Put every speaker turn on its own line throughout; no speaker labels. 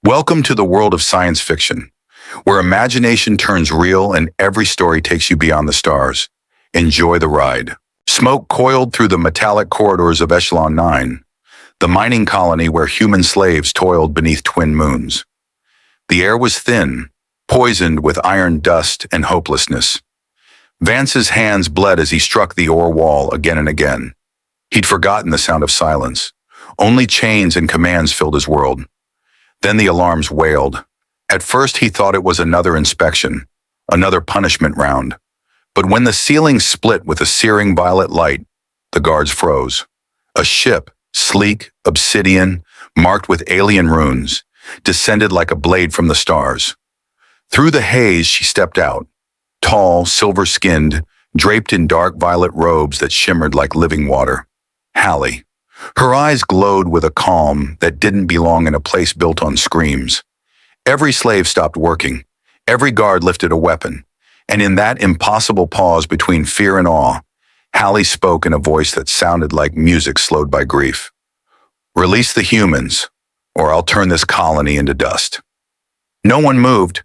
Welcome to the world of science fiction, where imagination turns real and every story takes you beyond the stars. Enjoy the ride. Smoke coiled through the metallic corridors of Echelon 9, the mining colony where human slaves toiled beneath twin moons. The air was thin, poisoned with iron dust and hopelessness. Vance's hands bled as he struck the ore wall again and again. He'd forgotten the sound of silence. Only chains and commands filled his world. Then the alarms wailed. At first he thought it was another inspection, another punishment round. But when the ceiling split with a searing violet light, the guards froze. A ship, sleek, obsidian, marked with alien runes, descended like a blade from the stars. Through the haze she stepped out, tall, silver-skinned, draped in dark violet robes that shimmered like living water. Hallie. Her eyes glowed with a calm that didn't belong in a place built on screams. Every slave stopped working. Every guard lifted a weapon. And in that impossible pause between fear and awe, Hallie spoke in a voice that sounded like music slowed by grief. "Release the humans, or I'll turn this colony into dust." No one moved.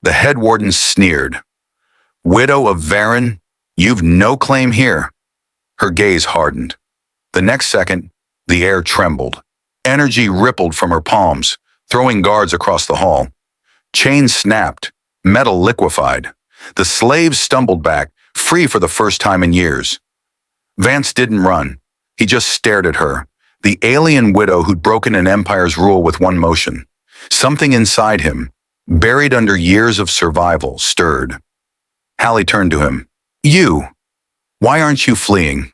The head warden sneered. "Widow of Varen, you've no claim here." Her gaze hardened. The next second, the air trembled. Energy rippled from her palms, throwing guards across the hall. Chains snapped, metal liquefied. The slaves stumbled back, free for the first time in years. Vance didn't run. He just stared at her, the alien widow who'd broken an empire's rule with one motion. Something inside him, buried under years of survival, stirred. Hallie turned to him. "You, why aren't you fleeing?"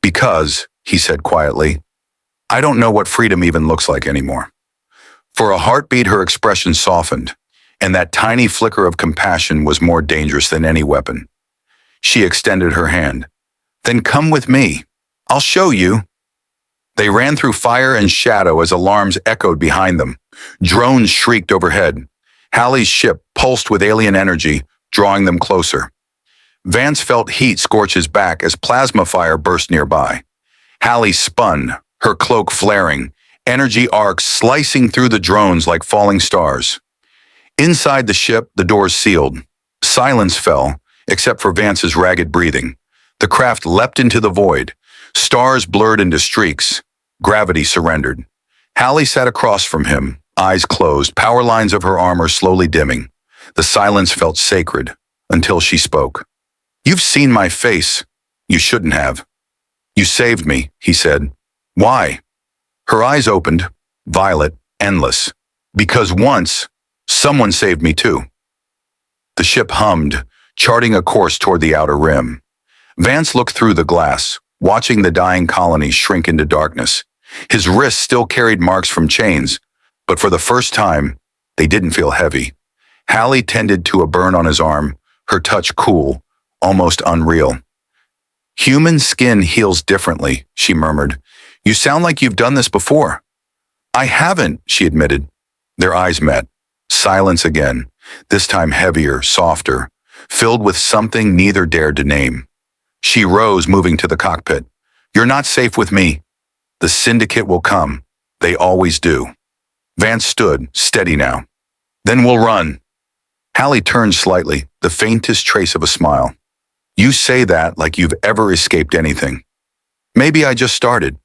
"Because," he said quietly, "I don't know what freedom even looks like anymore." For a heartbeat, her expression softened, and that tiny flicker of compassion was more dangerous than any weapon. She extended her hand. "Then come with me. I'll show you." They ran through fire and shadow as alarms echoed behind them. Drones shrieked overhead. Hallie's ship pulsed with alien energy, drawing them closer. Vance felt heat scorch his back as plasma fire burst nearby. Hallie spun, her cloak flaring, energy arcs slicing through the drones like falling stars. Inside the ship, the doors sealed. Silence fell, except for Vance's ragged breathing. The craft leapt into the void. Stars blurred into streaks. Gravity surrendered. Hallie sat across from him, eyes closed, power lines of her armor slowly dimming. The silence felt sacred, until she spoke. "You've seen my face. You shouldn't have." "You saved me," he said. "Why?" Her eyes opened, violet, endless. "Because once, someone saved me too." The ship hummed, charting a course toward the outer rim. Vance looked through the glass, watching the dying colony shrink into darkness. His wrists still carried marks from chains, but for the first time, they didn't feel heavy. Hallie tended to a burn on his arm, her touch cool, almost unreal. "Human skin heals differently," she murmured. "You sound like you've done this before." "I haven't," she admitted. Their eyes met. Silence again, this time heavier, softer, filled with something neither dared to name. She rose, moving to the cockpit. "You're not safe with me. The syndicate will come. They always do." Vance stood, steady now. "Then we'll run." Hallie turned slightly, the faintest trace of a smile. "You say that like you've ever escaped anything." "Maybe I just started."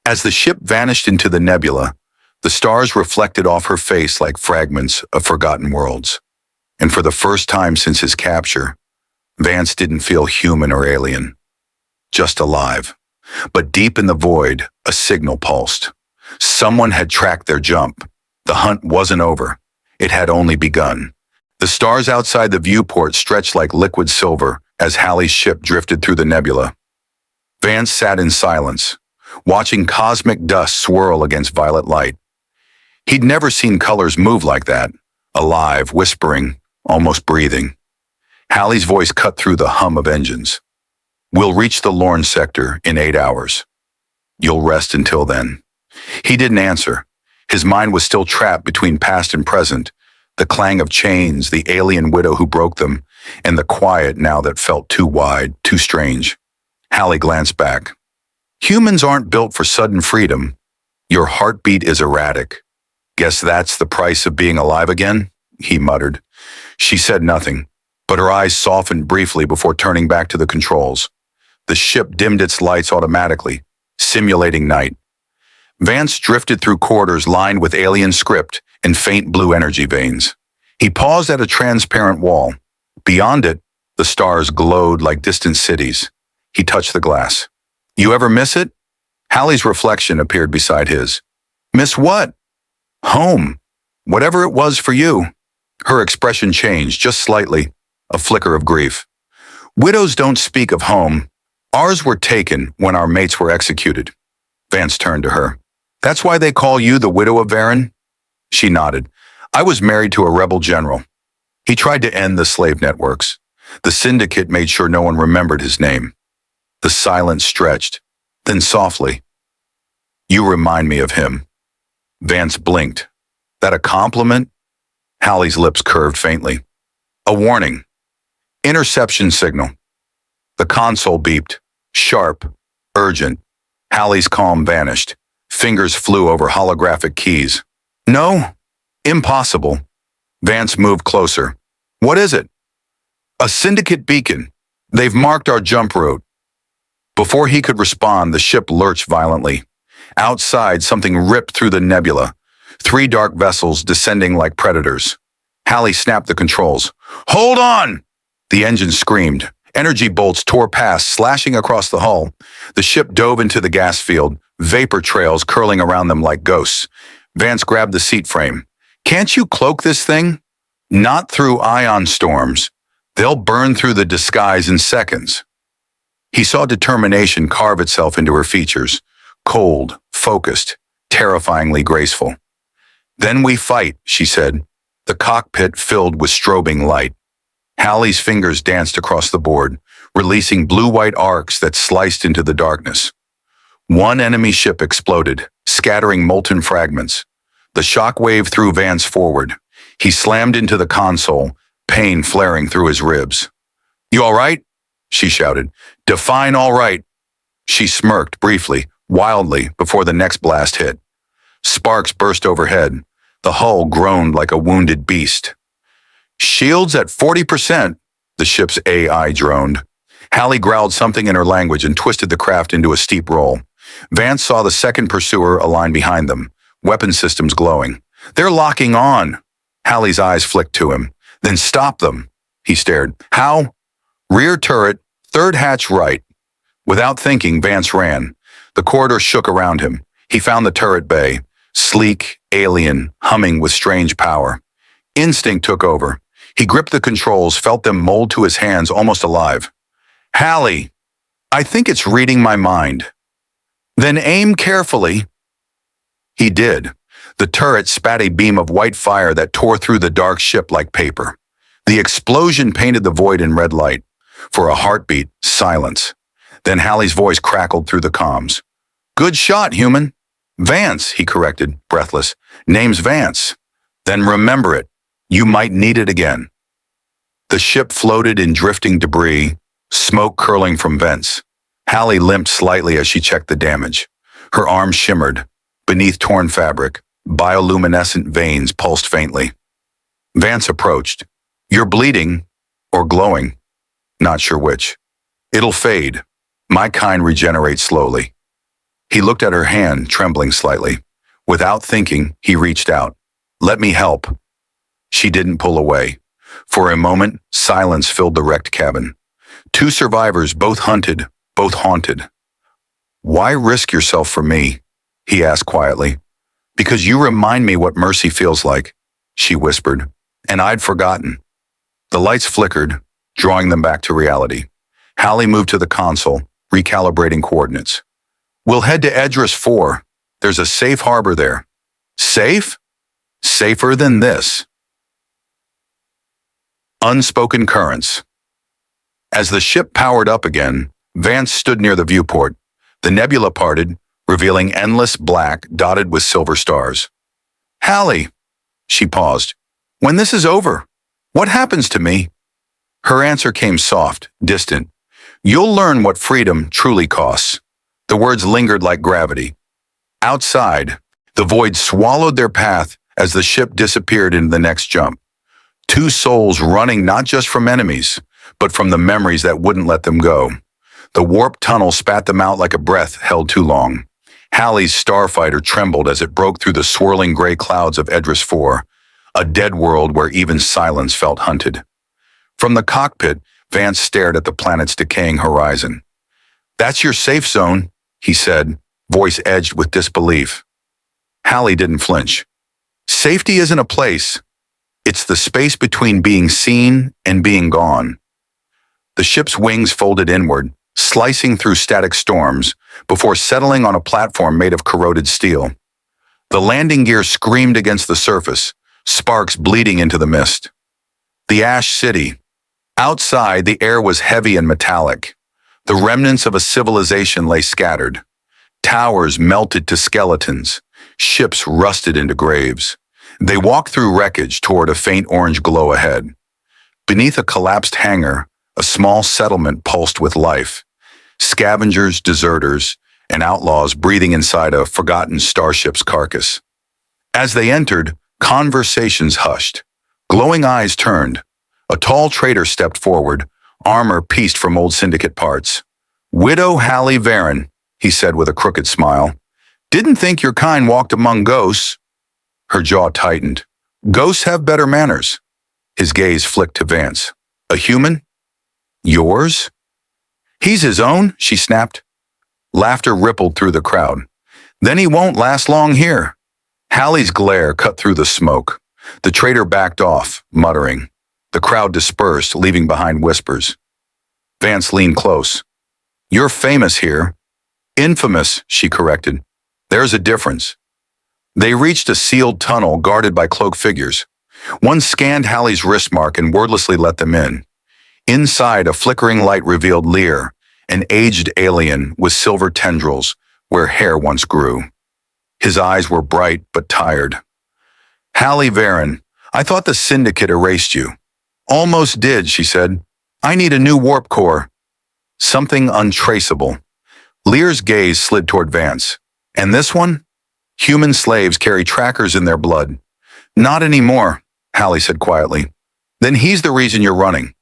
As the ship vanished into the nebula, the stars reflected off her face like fragments of forgotten worlds. And for the first time since his capture, Vance didn't feel human or alien, just alive. But deep in the void, a signal pulsed. Someone had tracked their jump. The hunt wasn't over. It had only begun. The stars outside the viewport stretched like liquid silver as Hallie's ship drifted through the nebula. Vance sat in silence, watching cosmic dust swirl against violet light. He'd never seen colors move like that, alive, whispering, almost breathing. Hallie's voice cut through the hum of engines. "We'll reach the Lorne sector in 8 hours. You'll rest until then." He didn't answer. His mind was still trapped between past and present, the clang of chains, the alien widow who broke them, and the quiet now that felt too wide, too strange. Hallie glanced back. "Humans aren't built for sudden freedom. Your heartbeat is erratic. Guess that's the price of being alive again, he muttered. She said nothing, but her eyes softened briefly before turning back to the controls. The ship dimmed its lights automatically, simulating night. Vance drifted through corridors lined with alien script and faint blue energy veins. He paused at a transparent wall. Beyond it, the stars glowed like distant cities. He touched the glass. You ever miss it? Hallie's reflection appeared beside his. Miss what? Home. Whatever it was for you. Her expression changed just slightly, a flicker of grief. Widows don't speak of home. Ours were taken when our mates were executed. Vance turned to her. That's why they call you the widow of Varen? She nodded. I was married to a rebel general. He tried to end the slave networks. The syndicate made sure no one remembered his name. The silence stretched. Then softly, you remind me of him. Vance blinked. That a compliment? Hallie's lips curved faintly. A warning. Interception signal. The console beeped. Sharp. Urgent. Hallie's calm vanished. Fingers flew over holographic keys. No. Impossible. Vance moved closer. What is it? A syndicate beacon. They've marked our jump route. Before he could respond, the ship lurched violently. Outside, something ripped through the nebula. 3 dark vessels descending like predators. Hallie snapped the controls. Hold on! The engine screamed. Energy bolts tore past, slashing across the hull. The ship dove into the gas field, vapor trails curling around them like ghosts. Vance grabbed the seat frame. Can't you cloak this thing? Not through ion storms. They'll burn through the disguise in seconds. He saw determination carve itself into her features. Cold, focused, terrifyingly graceful. Then we fight, she said, the cockpit filled with strobing light. Hallie's fingers danced across the board, releasing blue-white arcs that sliced into the darkness. One enemy ship exploded, scattering molten fragments. The shock wave threw Vance forward. He slammed into the console, pain flaring through his ribs. You all right? She shouted. Define all right. She smirked briefly, wildly, before the next blast hit. Sparks burst overhead. The hull groaned like a wounded beast. Shields at 40%, the ship's AI droned. Hallie growled something in her language and twisted the craft into a steep roll. Vance saw the second pursuer align behind them, weapon systems glowing. They're locking on. Hallie's eyes flicked to him. Then stop them. He stared. How? Rear turret, third hatch right. Without thinking, Vance ran. The corridor shook around him. He found the turret bay, sleek, alien, humming with strange power. Instinct took over. He gripped the controls, felt them mold to his hands, almost alive. Hallie, I think it's reading my mind. Then aim carefully. He did. The turret spat a beam of white fire that tore through the dark ship like paper. The explosion painted the void in red light. For a heartbeat, silence. Then Hallie's voice crackled through the comms. Good shot, human. Vance, he corrected, breathless. Name's Vance. Then remember it. You might need it again. The ship floated in drifting debris, smoke curling from vents. Hallie limped slightly as she checked the damage. Her arm shimmered. Beneath torn fabric, bioluminescent veins pulsed faintly. Vance approached. You're bleeding, or glowing. Not sure which. It'll fade. My kind regenerates slowly. He looked at her hand, trembling slightly. Without thinking, he reached out. Let me help. She didn't pull away. For a moment, silence filled the wrecked cabin. 2 survivors, both hunted, both haunted. Why risk yourself for me? He asked quietly. Because you remind me what mercy feels like, she whispered, and I'd forgotten. The lights flickered, drawing them back to reality. Hallie moved to the console, recalibrating coordinates. We'll head to Edris 4. There's a safe harbor there. Safe? Safer than this. Unspoken currents. As the ship powered up again, Vance stood near the viewport. The nebula parted, revealing endless black dotted with silver stars. Hallie, she paused. When this is over, what happens to me? Her answer came soft, distant. You'll learn what freedom truly costs. The words lingered like gravity. Outside, the void swallowed their path as the ship disappeared into the next jump. Two souls running not just from enemies, but from the memories that wouldn't let them go. The warp tunnel spat them out like a breath held too long. Hallie's starfighter trembled as it broke through the swirling gray clouds of Edris 4, a dead world where even silence felt hunted. From the cockpit, Vance stared at the planet's decaying horizon. "That's your safe zone," he said, voice edged with disbelief. Hallie didn't flinch. "Safety isn't a place. It's the space between being seen and being gone." The ship's wings folded inward, slicing through static storms, before settling on a platform made of corroded steel. The landing gear screamed against the surface, sparks bleeding into the mist. The Ash City. Outside, the air was heavy and metallic. The remnants of a civilization lay scattered. Towers melted to skeletons. Ships rusted into graves. They walked through wreckage toward a faint orange glow ahead. Beneath a collapsed hangar, a small settlement pulsed with life. Scavengers, deserters, and outlaws breathing inside a forgotten starship's carcass. As they entered, conversations hushed. Glowing eyes turned. A tall trader stepped forward, armor pieced from old syndicate parts. "Widow Hallie Varen," he said with a crooked smile. "Didn't think your kind walked among ghosts." Her jaw tightened. "Ghosts have better manners." His gaze flicked to Vance. "A human? Yours?" "He's his own," she snapped. Laughter rippled through the crowd. "Then he won't last long here." Hallie's glare cut through the smoke. The trader backed off, muttering. The crowd dispersed, leaving behind whispers. Vance leaned close. "You're famous here." "Infamous," she corrected. "There's a difference." They reached a sealed tunnel guarded by cloaked figures. One scanned Hallie's wrist mark and wordlessly let them in. Inside, a flickering light revealed Lear, an aged alien with silver tendrils where hair once grew. His eyes were bright but tired. "Hallie Varen, I thought the Syndicate erased you." "Almost did," she said. "I need a new warp core." Something untraceable. Lear's gaze slid toward Vance. "And this one?" "Human slaves carry trackers in their blood." "Not anymore," Hallie said quietly. "Then he's the reason you're running."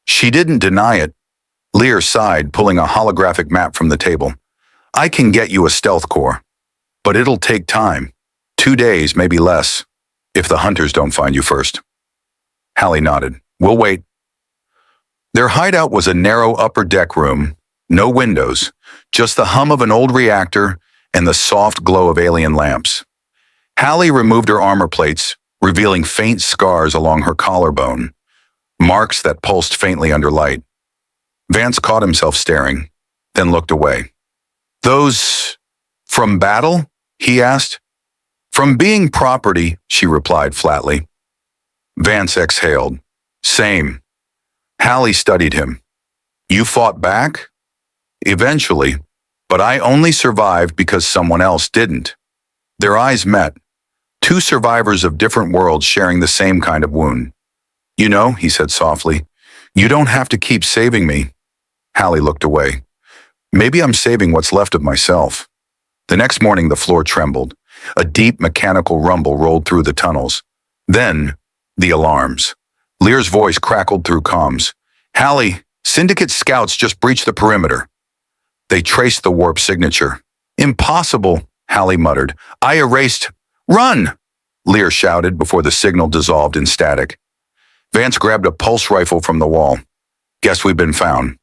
She didn't deny it. Lear sighed, pulling a holographic map from the table. "I can get you a stealth core, but it'll take time. 2 days, maybe less, if the hunters don't find you first." Hallie nodded. "We'll wait." Their hideout was a narrow upper deck room, no windows, just the hum of an old reactor and the soft glow of alien lamps. Hallie removed her armor plates, revealing faint scars along her collarbone, marks that pulsed faintly under light. Vance caught himself staring, then looked away. "Those from battle?" he asked. "From being property," she replied flatly. Vance exhaled. "Same." Hallie studied him. "You fought back?" "Eventually, but I only survived because someone else didn't." Their eyes met, two survivors of different worlds sharing the same kind of wound. "You know," he said softly, "you don't have to keep saving me." Hallie looked away. "Maybe I'm saving what's left of myself." The next morning, the floor trembled. A deep mechanical rumble rolled through the tunnels. Then, the alarms. Lear's voice crackled through comms. "Hallie, Syndicate scouts just breached the perimeter." They traced the warp signature. "Impossible," Hallie muttered. "I erased—" "Run!" Lear shouted before the signal dissolved in static. Vance grabbed a pulse rifle from the wall. "Guess we've been found."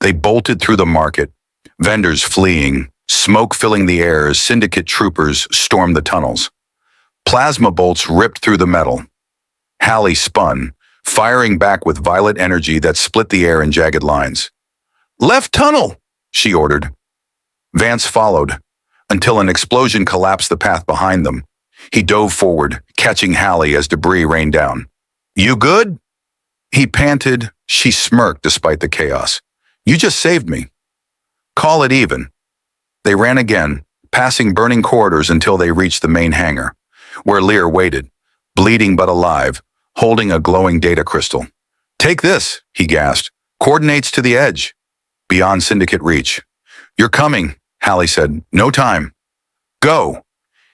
They bolted through the market, vendors fleeing, smoke filling the air as Syndicate troopers stormed the tunnels. Plasma bolts ripped through the metal. Hallie spun, firing back with violet energy that split the air in jagged lines. "Left tunnel!" she ordered. Vance followed, until an explosion collapsed the path behind them. He dove forward, catching Hallie as debris rained down. "You good?" He panted. She smirked despite the chaos. "You just saved me." "Call it even." They ran again, passing burning corridors until they reached the main hangar, where Lear waited, bleeding but alive, holding a glowing data crystal. "Take this," he gasped. "Coordinates to the edge." Beyond Syndicate reach. "You're coming," Hallie said. "No time." "Go."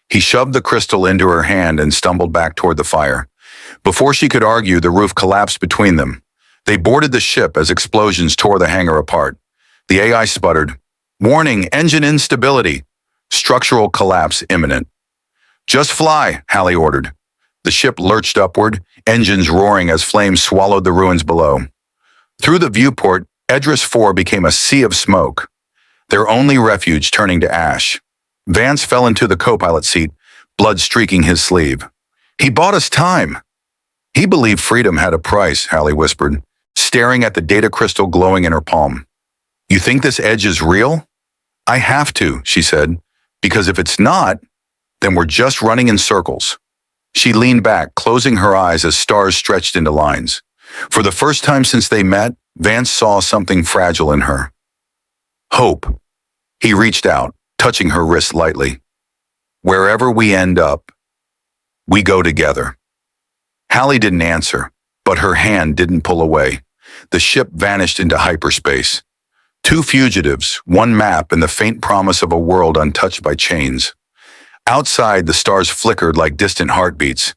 He shoved the crystal into her hand and stumbled back toward the fire. Before she could argue, the roof collapsed between them. They boarded the ship as explosions tore the hangar apart. The AI sputtered, "Warning, engine instability. Structural collapse imminent." "Just fly," Hallie ordered. The ship lurched upward, engines roaring as flames swallowed the ruins below. Through the viewport, Edris 4 became a sea of smoke, their only refuge turning to ash. Vance fell into the co-pilot seat, blood streaking his sleeve. "He bought us time." "He believed freedom had a price," Hallie whispered, staring at the data crystal glowing in her palm. "You think this edge is real?" "I have to," she said, "because if it's not, then we're just running in circles." She leaned back, closing her eyes as stars stretched into lines. For the first time since they met, Vance saw something fragile in her. Hope. He reached out, touching her wrist lightly. "Wherever we end up, we go together." Hallie didn't answer, but her hand didn't pull away. The ship vanished into hyperspace. Two fugitives, one map, and the faint promise of a world untouched by chains. Outside, the stars flickered like distant heartbeats.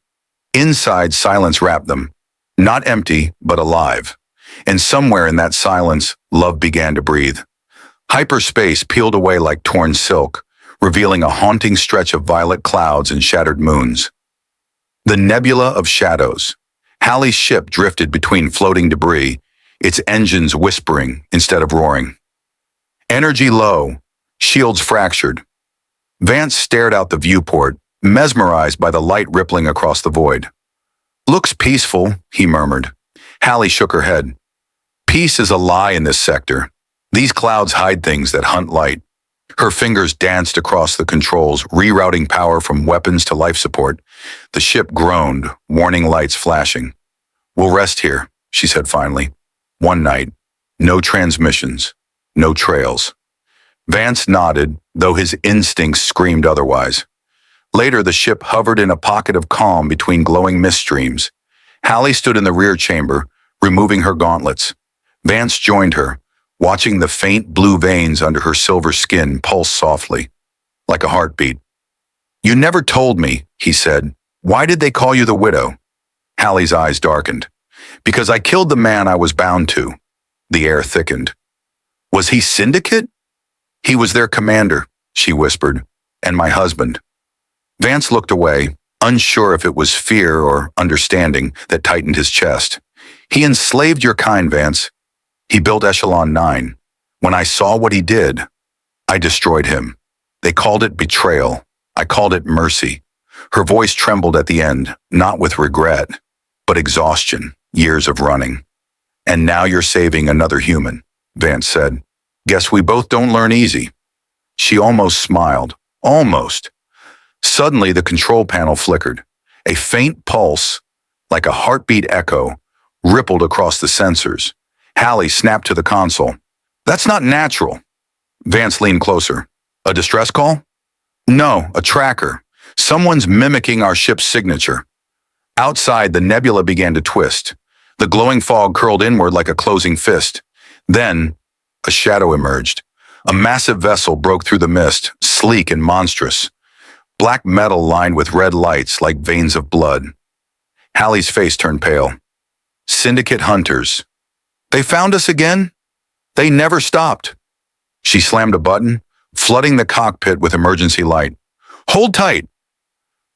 Inside, silence wrapped them. Not empty, but alive. And somewhere in that silence, love began to breathe. Hyperspace peeled away like torn silk, revealing a haunting stretch of violet clouds and shattered moons. The nebula of shadows. Hallie's ship drifted between floating debris, its engines whispering instead of roaring. Energy low, shields fractured. Vance stared out the viewport, mesmerized by the light rippling across the void. "Looks peaceful," he murmured. Hallie shook her head. "Peace is a lie in this sector. These clouds hide things that hunt light." Her fingers danced across the controls, rerouting power from weapons to life support. The ship groaned, warning lights flashing. "We'll rest here," she said finally. "One night. No transmissions. No trails." Vance nodded, though his instincts screamed otherwise. Later, the ship hovered in a pocket of calm between glowing mist streams. Hallie stood in the rear chamber, removing her gauntlets. Vance joined her, watching the faint blue veins under her silver skin pulse softly, like a heartbeat. "You never told me," he said. "Why did they call you the Widow?" Hallie's eyes darkened. "Because I killed the man I was bound to." The air thickened. "Was he Syndicate?" "He was their commander," she whispered, "and my husband." Vance looked away, unsure if it was fear or understanding that tightened his chest. "He enslaved your kind, Vance. He built Echelon 9. When I saw what he did, I destroyed him. They called it betrayal. I called it mercy." Her voice trembled at the end, not with regret, but exhaustion, years of running. "And now you're saving another human," Vance said. "Guess we both don't learn easy." She almost smiled. Almost. Suddenly, the control panel flickered. A faint pulse, like a heartbeat echo, rippled across the sensors. Hallie snapped to the console. "That's not natural." Vance leaned closer. "A distress call?" "No, a tracker. Someone's mimicking our ship's signature." Outside, the nebula began to twist. The glowing fog curled inward like a closing fist. Then, a shadow emerged. A massive vessel broke through the mist, sleek and monstrous. Black metal lined with red lights like veins of blood. Hallie's face turned pale. "Syndicate hunters. They found us again? They never stopped." She slammed a button, flooding the cockpit with emergency light. "Hold tight."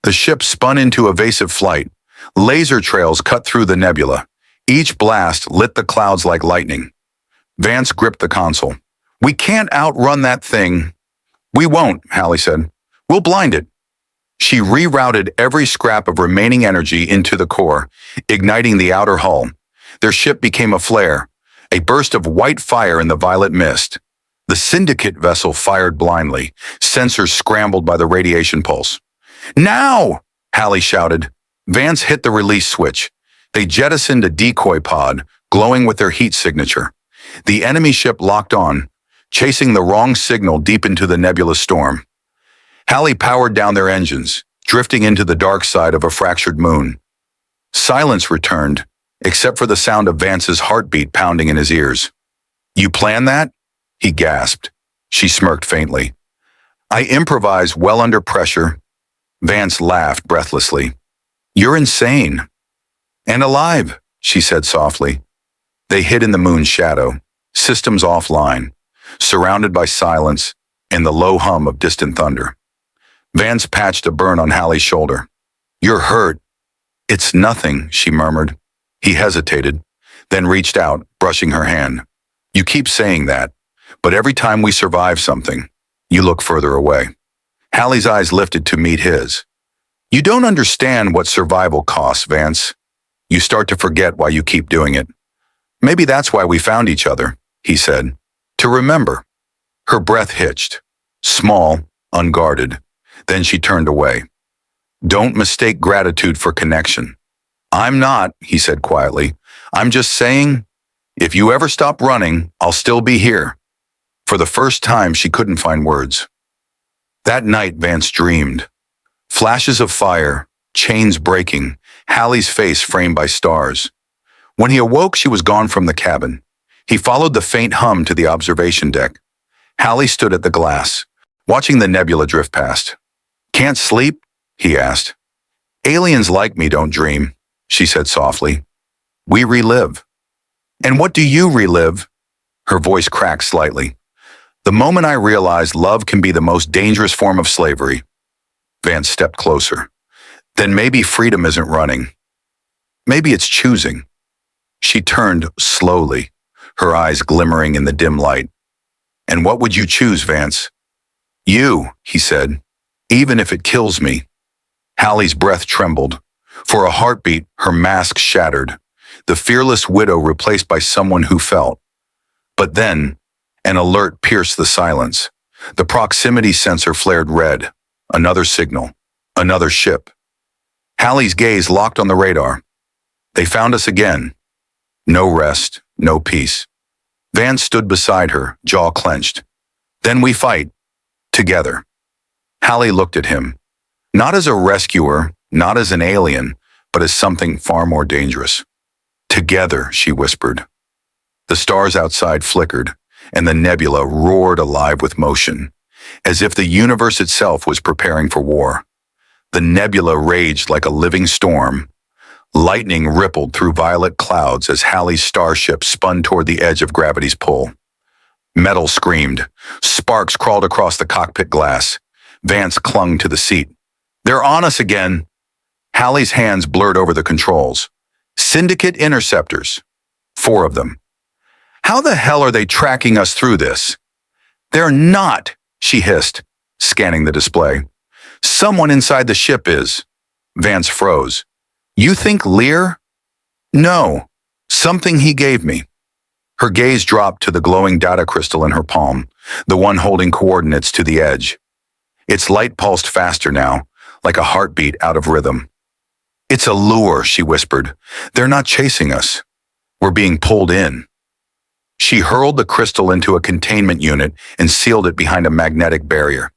The ship spun into evasive flight. Laser trails cut through the nebula. Each blast lit the clouds like lightning. Vance gripped the console. "We can't outrun that thing." "We won't," Hallie said. "We'll blind it." She rerouted every scrap of remaining energy into the core, igniting the outer hull. Their ship became a flare, a burst of white fire in the violet mist. The Syndicate vessel fired blindly, sensors scrambled by the radiation pulse. "Now!" Hallie shouted. Vance hit the release switch. They jettisoned a decoy pod, glowing with their heat signature. The enemy ship locked on, chasing the wrong signal deep into the nebulous storm. Hallie powered down their engines, drifting into the dark side of a fractured moon. Silence returned, except for the sound of Vance's heartbeat pounding in his ears. "You planned that?" he gasped. She smirked faintly. "I improvise well under pressure. Vance laughed breathlessly. You're insane. And alive, she said softly. They hid in the moon's shadow, systems offline, surrounded by silence and the low hum of distant thunder. Vance patched a burn on Hallie's shoulder. You're hurt. It's nothing, she murmured. He hesitated, then reached out, brushing her hand. You keep saying that, but every time we survive something, you look further away. Hallie's eyes lifted to meet his. You don't understand what survival costs, Vance. You start to forget why you keep doing it. Maybe that's why we found each other, he said. To remember. Her breath hitched, small, unguarded. Then she turned away. Don't mistake gratitude for connection. I'm not, he said quietly. I'm just saying, if you ever stop running, I'll still be here. For the first time, she couldn't find words. That night, Vance dreamed. Flashes of fire, chains breaking, Hallie's face framed by stars. When he awoke, she was gone from the cabin. He followed the faint hum to the observation deck. Hallie stood at the glass, watching the nebula drift past. Can't sleep? He asked. Aliens like me don't dream, she said softly. We relive. And what do you relive? Her voice cracked slightly. The moment I realized love can be the most dangerous form of slavery. Vance stepped closer. Then maybe freedom isn't running. Maybe it's choosing. She turned slowly, her eyes glimmering in the dim light. And what would you choose, Vance? You, he said, even if it kills me. Hallie's breath trembled. For a heartbeat, her mask shattered, the fearless widow replaced by someone who felt. But then, an alert pierced the silence. The proximity sensor flared red. Another signal. Another ship. Hallie's gaze locked on the radar. They found us again. No rest, no peace. Vance stood beside her, jaw clenched. Then we fight. Together. Hallie looked at him. Not as a rescuer, not as an alien, but as something far more dangerous. Together, she whispered. The stars outside flickered, and the nebula roared alive with motion, as if the universe itself was preparing for war. The nebula raged like a living storm. Lightning rippled through violet clouds as Hallie's starship spun toward the edge of gravity's pull. Metal screamed. Sparks crawled across the cockpit glass. Vance clung to the seat. They're on us again. Hallie's hands blurred over the controls. Syndicate interceptors. 4 of them. How the hell are they tracking us through this? They're not, she hissed, scanning the display. Someone inside the ship is. Vance froze. You think Lear? No, something he gave me. Her gaze dropped to the glowing data crystal in her palm, the one holding coordinates to the edge. Its light pulsed faster now, like a heartbeat out of rhythm. It's a lure, she whispered. They're not chasing us. We're being pulled in. She hurled the crystal into a containment unit and sealed it behind a magnetic barrier.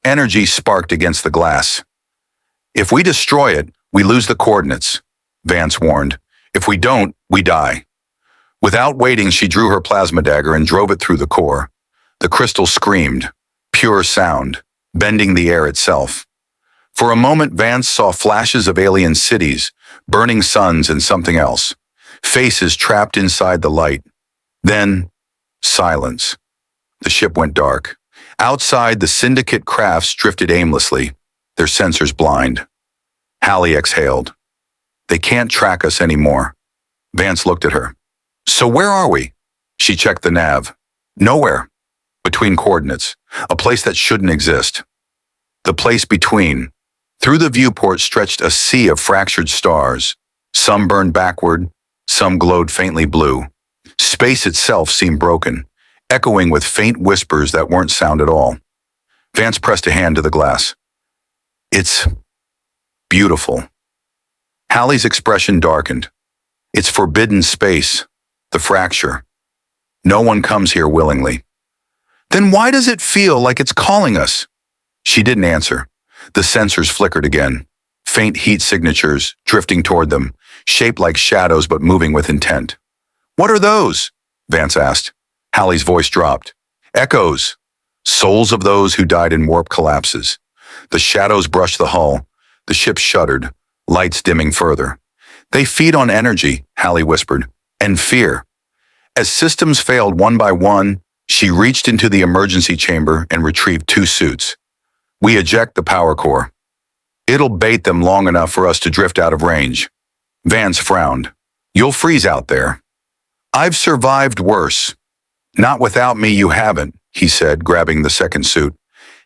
Energy sparked against the glass. If we destroy it, we lose the coordinates, Vance warned. If we don't, we die. Without waiting, she drew her plasma dagger and drove it through the core. The crystal screamed, pure sound, bending the air itself. For a moment, Vance saw flashes of alien cities, burning suns and something else, faces trapped inside the light. Then, silence. The ship went dark. Outside, the syndicate crafts drifted aimlessly, their sensors blind. Hallie exhaled. They can't track us anymore. Vance looked at her. So where are we? She checked the nav. Nowhere. Between coordinates. A place that shouldn't exist. The place between. Through the viewport stretched a sea of fractured stars. Some burned backward, some glowed faintly blue. Space itself seemed broken, echoing with faint whispers that weren't sound at all. Vance pressed a hand to the glass. It's beautiful. Hallie's expression darkened. It's forbidden space, the fracture. No one comes here willingly. Then why does it feel like it's calling us? She didn't answer. The sensors flickered again, faint heat signatures drifting toward them, shaped like shadows but moving with intent. What are those? Vance asked. Hallie's voice dropped. Echoes. Souls of those who died in warp collapses. The shadows brushed the hull. The ship shuddered, lights dimming further. They feed on energy, Hallie whispered, and fear. As systems failed one by one, she reached into the emergency chamber and retrieved 2 suits. We eject the power core. It'll bait them long enough for us to drift out of range. Vance frowned. You'll freeze out there. I've survived worse. Not without me, you haven't, he said, grabbing the second suit.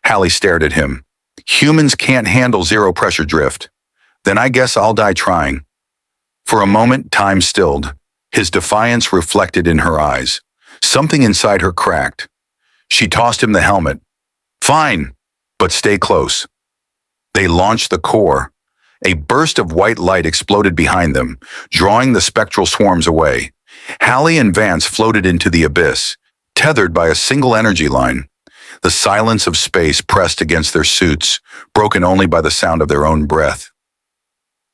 Hallie stared at him. Humans can't handle zero-pressure drift. Then I guess I'll die trying. For a moment, time stilled. His defiance reflected in her eyes. Something inside her cracked. She tossed him the helmet. Fine, but stay close. They launched the core. A burst of white light exploded behind them, drawing the spectral swarms away. Hallie and Vance floated into the abyss, tethered by a single energy line. The silence of space pressed against their suits, broken only by the sound of their own breath.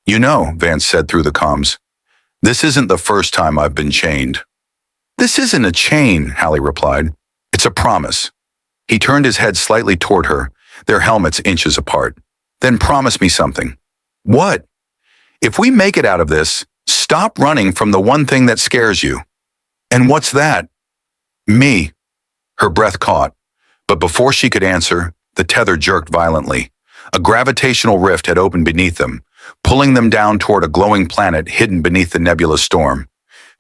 You know, Vance said through the comms, this isn't the first time I've been chained. This isn't a chain, Hallie replied. It's a promise. He turned his head slightly toward her, their helmets inches apart. Then promise me something. What? If we make it out of this, stop running from the one thing that scares you. And what's that? Me. Her breath caught, but before she could answer, the tether jerked violently. A gravitational rift had opened beneath them, pulling them down toward a glowing planet hidden beneath the nebulous storm.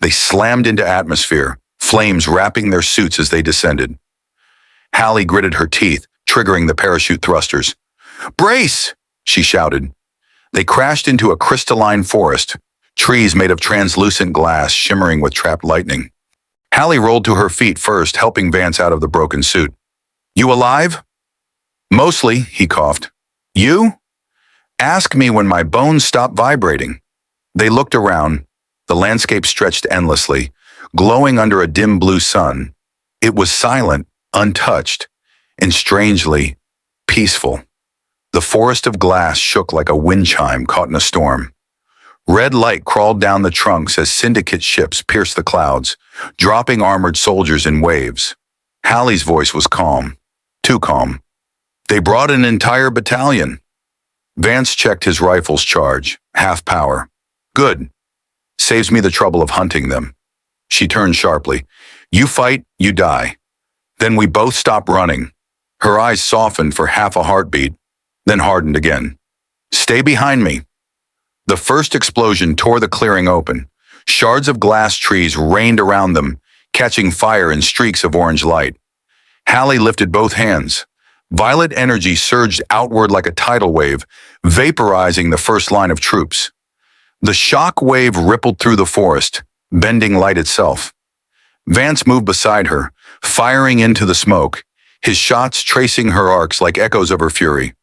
They slammed into atmosphere, flames wrapping their suits as they descended. Hallie gritted her teeth, triggering the parachute thrusters. Brace! She shouted. They crashed into a crystalline forest, trees made of translucent glass shimmering with trapped lightning. Hallie rolled to her feet first, helping Vance out of the broken suit. You alive? Mostly, he coughed. You? Ask me when my bones stop vibrating. They looked around. The landscape stretched endlessly, glowing under a dim blue sun. It was silent, untouched, and strangely peaceful. The forest of glass shook like a wind chime caught in a storm. Red light crawled down the trunks as syndicate ships pierced the clouds, dropping armored soldiers in waves. Hallie's voice was calm, too calm. They brought an entire battalion. Vance checked his rifle's charge, half power. Good. Saves me the trouble of hunting them. She turned sharply. You fight, you die. Then we both stop running. Her eyes softened for half a heartbeat, then hardened again. Stay behind me. The first explosion tore the clearing open. Shards of glass trees rained around them, catching fire in streaks of orange light. Hallie lifted both hands. Violet energy surged outward like a tidal wave, vaporizing the first line of troops. The shock wave rippled through the forest, bending light itself. Vance moved beside her, firing into the smoke, his shots tracing her arcs like echoes of her fury.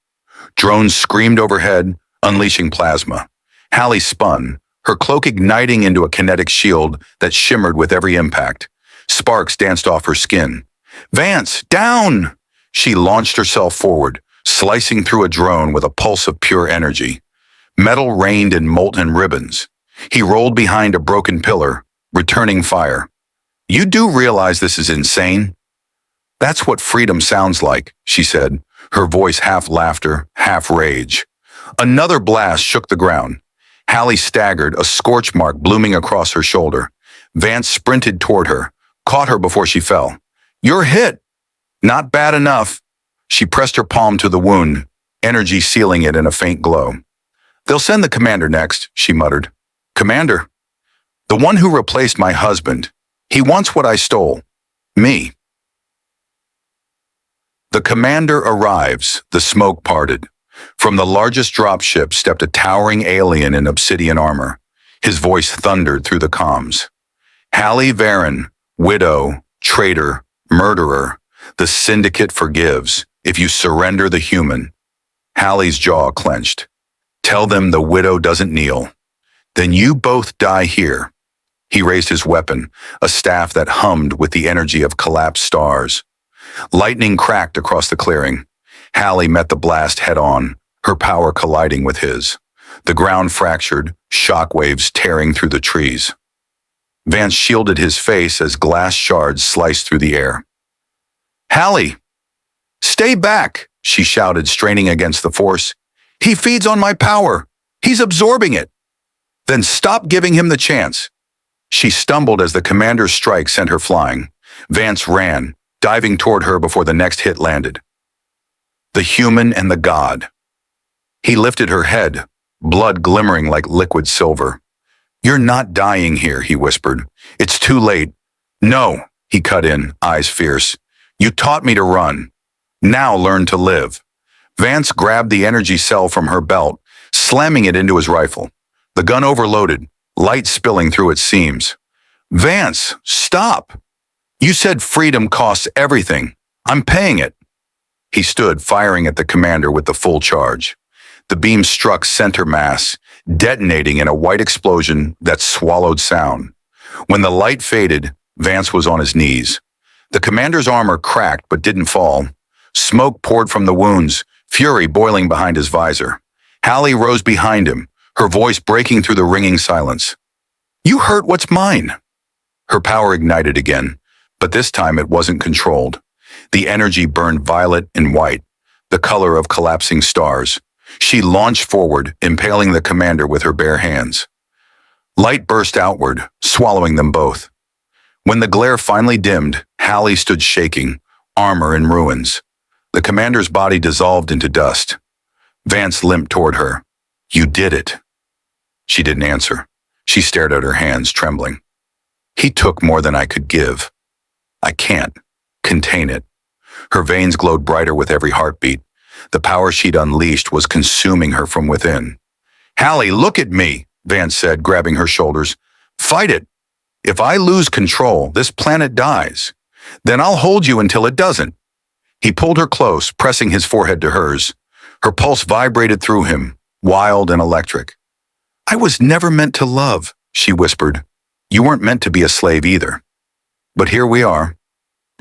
Drones screamed overhead, unleashing plasma. Hallie spun, her cloak igniting into a kinetic shield that shimmered with every impact. Sparks danced off her skin. Vance, down! She launched herself forward, slicing through a drone with a pulse of pure energy. Metal rained in molten ribbons. He rolled behind a broken pillar, returning fire. You do realize this is insane? That's what freedom sounds like, she said, her voice half laughter, half rage. Another blast shook the ground. Hallie staggered, a scorch mark blooming across her shoulder. Vance sprinted toward her, caught her before she fell. You're hit! Not bad enough. She pressed her palm to the wound, energy sealing it in a faint glow. They'll send the commander next, she muttered. Commander? The one who replaced my husband. He wants what I stole. Me. The commander arrives, the smoke parted. From the largest dropship stepped a towering alien in obsidian armor. His voice thundered through the comms. Hallie Varen, widow, traitor, murderer. The syndicate forgives if you surrender the human. Hallie's jaw clenched. Tell them the widow doesn't kneel. Then you both die here. He raised his weapon, a staff that hummed with the energy of collapsed stars. Lightning cracked across the clearing. Hallie met the blast head-on, her power colliding with his. The ground fractured, shockwaves tearing through the trees. Vance shielded his face as glass shards sliced through the air. Hallie! Stay back! she shouted, straining against the force. He feeds on my power. He's absorbing it. Then stop giving him the chance. She stumbled as the commander's strike sent her flying. Vance ran, diving toward her before the next hit landed. The human and the god. He lifted her head, blood glimmering like liquid silver. You're not dying here, he whispered. It's too late. No, he cut in, eyes fierce. You taught me to run. Now learn to live. Vance grabbed the energy cell from her belt, slamming it into his rifle. The gun overloaded, light spilling through its seams. Vance, stop! You said freedom costs everything. I'm paying it. He stood, firing at the commander with the full charge. The beam struck center mass, detonating in a white explosion that swallowed sound. When the light faded, Vance was on his knees. The commander's armor cracked but didn't fall. Smoke poured from the wounds, fury boiling behind his visor. Hallie rose behind him, her voice breaking through the ringing silence. You hurt what's mine. Her power ignited again, but this time it wasn't controlled. The energy burned violet and white, the color of collapsing stars. She launched forward, impaling the commander with her bare hands. Light burst outward, swallowing them both. When the glare finally dimmed, Hallie stood shaking, armor in ruins. The commander's body dissolved into dust. Vance limped toward her. You did it. She didn't answer. She stared at her hands, trembling. He took more than I could give. I can't contain it. Her veins glowed brighter with every heartbeat. The power she'd unleashed was consuming her from within. Hallie, look at me, Vance said, grabbing her shoulders. Fight it. If I lose control, this planet dies. Then I'll hold you until it doesn't. He pulled her close, pressing his forehead to hers. Her pulse vibrated through him, wild and electric. I was never meant to love, she whispered. You weren't meant to be a slave either. But here we are.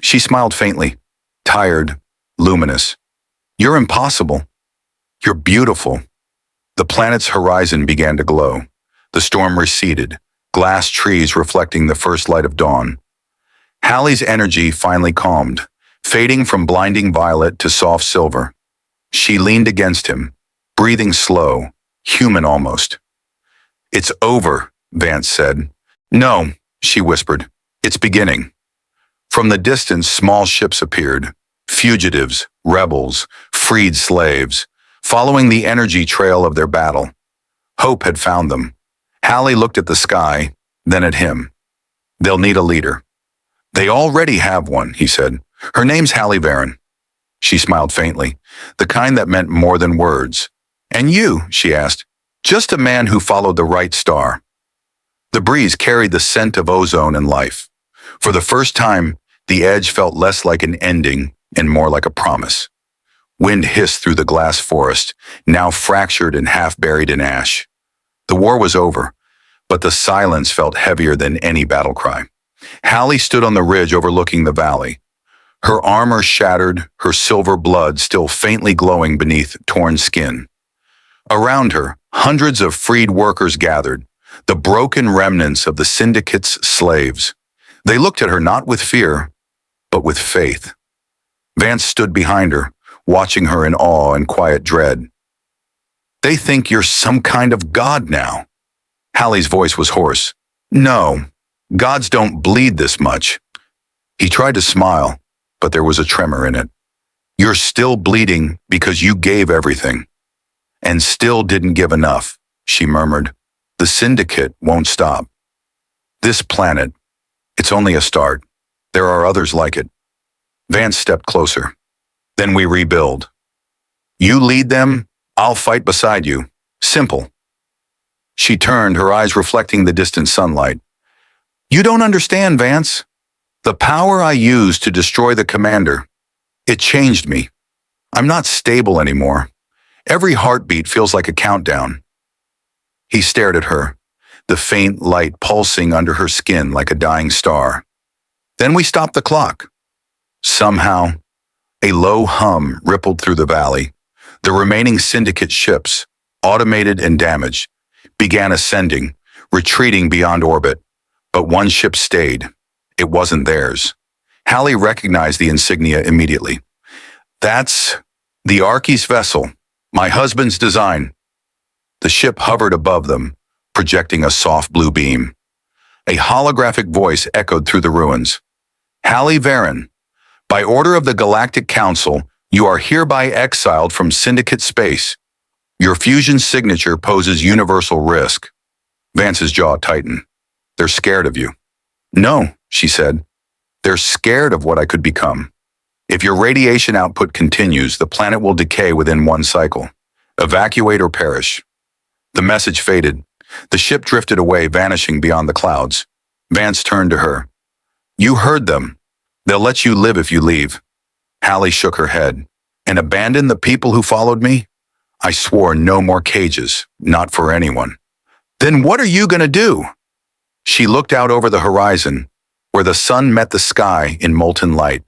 She smiled faintly, tired, luminous. You're impossible. You're beautiful. The planet's horizon began to glow. The storm receded, glass trees reflecting the first light of dawn. Hallie's energy finally calmed, fading from blinding violet to soft silver. She leaned against him, breathing slow, human almost. It's over, Vance said. No, she whispered. It's beginning. From the distance, small ships appeared. Fugitives, rebels, freed slaves, following the energy trail of their battle. Hope had found them. Hallie looked at the sky, then at him. They'll need a leader. They already have one, he said. Her name's Hallie Varen. She smiled faintly, the kind that meant more than words. And you, she asked, just a man who followed the right star. The breeze carried the scent of ozone and life. For the first time, the edge felt less like an ending and more like a promise. Wind hissed through the glass forest, now fractured and half buried in ash. The war was over, but the silence felt heavier than any battle cry. Hallie stood on the ridge overlooking the valley. Her armor shattered, her silver blood still faintly glowing beneath torn skin. Around her, hundreds of freed workers gathered, the broken remnants of the syndicate's slaves. They looked at her not with fear, but with faith. Vance stood behind her, watching her in awe and quiet dread. They think you're some kind of god now. Hallie's voice was hoarse. No, gods don't bleed this much. He tried to smile, but there was a tremor in it. You're still bleeding because you gave everything. And still didn't give enough, she murmured. The syndicate won't stop. This planet, it's only a start. There are others like it. Vance stepped closer. Then we rebuild. You lead them, I'll fight beside you. Simple. She turned, her eyes reflecting the distant sunlight. You don't understand, Vance. The power I used to destroy the commander, it changed me. I'm not stable anymore. Every heartbeat feels like a countdown. He stared at her, the faint light pulsing under her skin like a dying star. Then we stopped the clock. Somehow, a low hum rippled through the valley. The remaining syndicate ships, automated and damaged, began ascending, retreating beyond orbit. But one ship stayed. It wasn't theirs. Hallie recognized the insignia immediately. That's The Archie's vessel, my husband's design. The ship hovered above them, projecting a soft blue beam. A holographic voice echoed through the ruins. Hallie Varen, by order of the Galactic Council, you are hereby exiled from Syndicate space. Your fusion signature poses universal risk. Vance's jaw tightened. They're scared of you. No, she said. They're scared of what I could become. If your radiation output continues, the planet will decay within one cycle. Evacuate or perish. The message faded. The ship drifted away, vanishing beyond the clouds. Vance turned to her. You heard them. They'll let you live if you leave. Hallie shook her head. And abandon the people who followed me? I swore no more cages, not for anyone. Then what are you going to do? She looked out over the horizon, where the sun met the sky in molten light.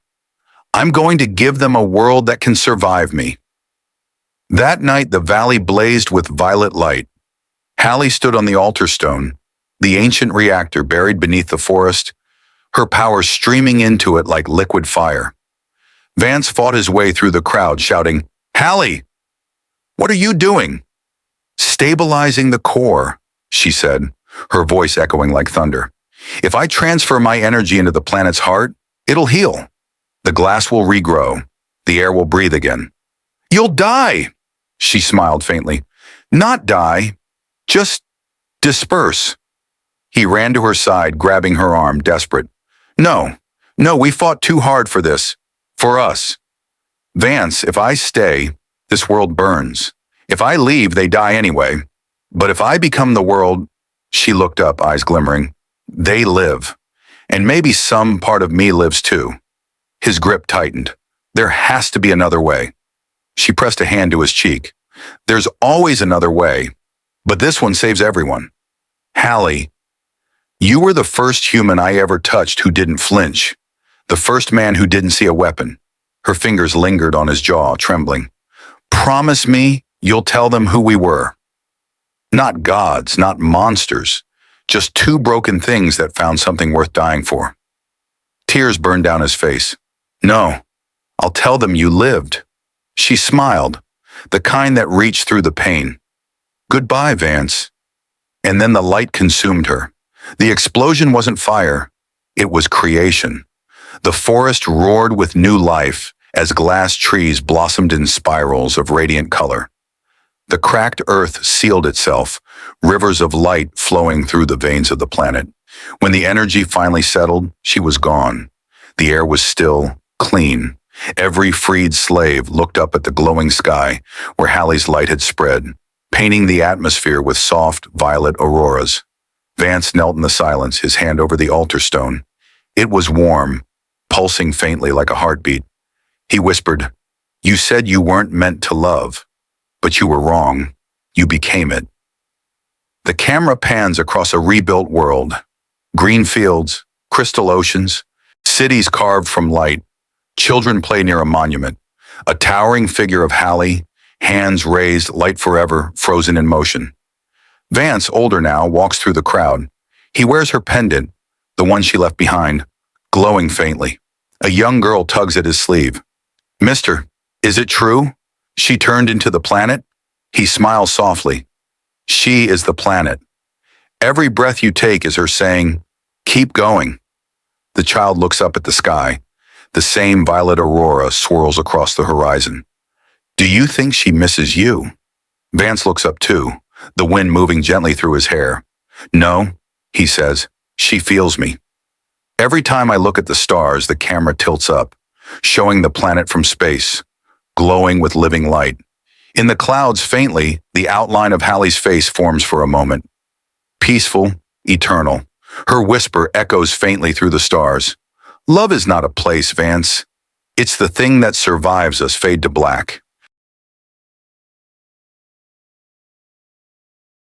I'm going to give them a world that can survive me. That night, the valley blazed with violet light. Hallie stood on the altar stone, the ancient reactor buried beneath the forest, her power streaming into it like liquid fire. Vance fought his way through the crowd, shouting, Hallie, what are you doing? Stabilizing the core, she said, her voice echoing like thunder. If I transfer my energy into the planet's heart, it'll heal. The glass will regrow. The air will breathe again. You'll die, she smiled faintly. Not die, just disperse. He ran to her side, grabbing her arm, desperate. No, we fought too hard for this. For us. Vance, if I stay, this world burns. If I leave, they die anyway. But if I become the world, she looked up, eyes glimmering, they live. And maybe some part of me lives too. His grip tightened. There has to be another way. She pressed a hand to his cheek. There's always another way. But this one saves everyone. Hallie, you were the first human I ever touched who didn't flinch. The first man who didn't see a weapon. Her fingers lingered on his jaw, trembling. Promise me you'll tell them who we were. Not gods, not monsters. Just two broken things that found something worth dying for. Tears burned down his face. No, I'll tell them you lived. She smiled, the kind that reached through the pain. Goodbye, Vance. And then the light consumed her. The explosion wasn't fire. It was creation. The forest roared with new life as glass trees blossomed in spirals of radiant color. The cracked earth sealed itself, rivers of light flowing through the veins of the planet. When the energy finally settled, she was gone. The air was still, clean. Every freed slave looked up at the glowing sky where Hallie's light had spread, painting the atmosphere with soft, violet auroras. Vance knelt in the silence, his hand over the altar stone. It was warm, pulsing faintly like a heartbeat. He whispered, You said you weren't meant to love, but you were wrong. You became it. The camera pans across a rebuilt world. Green fields, crystal oceans, cities carved from light. Children play near a monument. A towering figure of Hallie, hands raised, light forever, frozen in motion. Vance, older now, walks through the crowd. He wears her pendant, the one she left behind, glowing faintly. A young girl tugs at his sleeve. Mister, is it true? She turned into the planet? He smiles softly. She is the planet. Every breath you take is her saying, keep going. The child looks up at the sky. The same violet aurora swirls across the horizon. Do you think she misses you? Vance looks up too, the wind moving gently through his hair. No, he says, she feels me. Every time I look at the stars, the camera tilts up, showing the planet from space, glowing with living light. In the clouds, faintly, the outline of Hallie's face forms for a moment. Peaceful, eternal. Her whisper echoes faintly through the stars. Love is not a place, Vance. It's the thing that survives us fade to black.